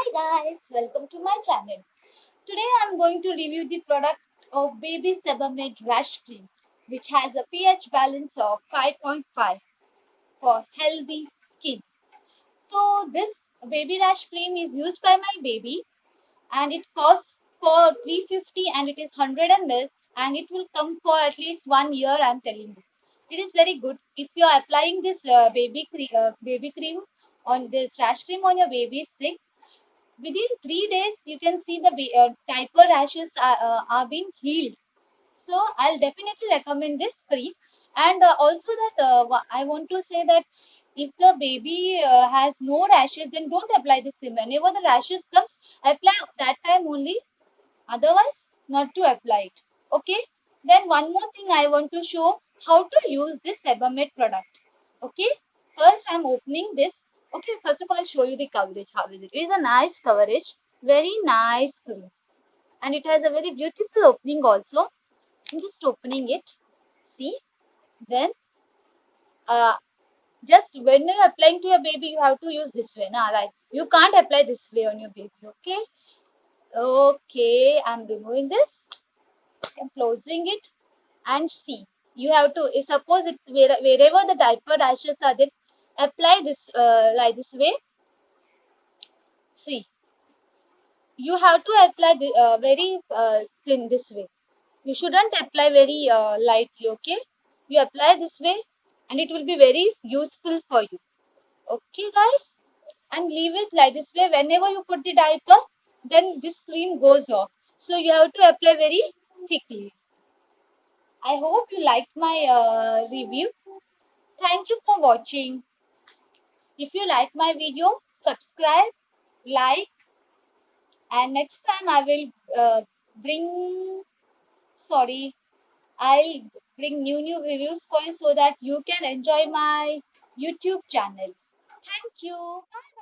Hi guys, welcome to my channel. Today I'm going to review the product of Baby Seba Made Rash Cream, which has a pH balance of 5.5 for healthy skin. So this baby rash cream is used by my baby and it costs for 350 and it is 100 ml and it will come for at least 1 year. I'm telling you, it is very good. If you are applying this baby cream on this rash cream on your baby's skin, within 3 days you can see the diaper rashes are being healed. So I'll definitely recommend this cream. And also that I want to say that if the baby has no rashes, then don't apply this cream. Whenever the rashes comes, apply that time only, otherwise not to apply it. Okay, then one more thing I want to show, how to use this Sebamed product. Okay, first I'm opening this. Okay, first of all I'll show you the coverage. How is it? It is a nice coverage, very nice cream, and it has a very beautiful opening also. I'm just opening it. See, then uh, just when you're applying to your baby, you have to use this way. Nah, right? You can't apply this way on your baby. Okay. Okay, I'm removing this. I'm closing it, and see. You have to. If suppose it's wherever the diaper rashes are, then apply this like this way. See, you have to apply the very thin this way. You shouldn't apply very lightly. Okay, you apply this way, and it will be very useful for you. Okay, guys, and leave it like this way. Whenever you put the diaper, then this cream goes off. So you have to apply very thickly. I hope you liked my review. Thank you for watching. If you like my video, subscribe, like, and next time I will bring, sorry, I'll bring new reviews for you so that you can enjoy my YouTube channel. Thank you. Bye.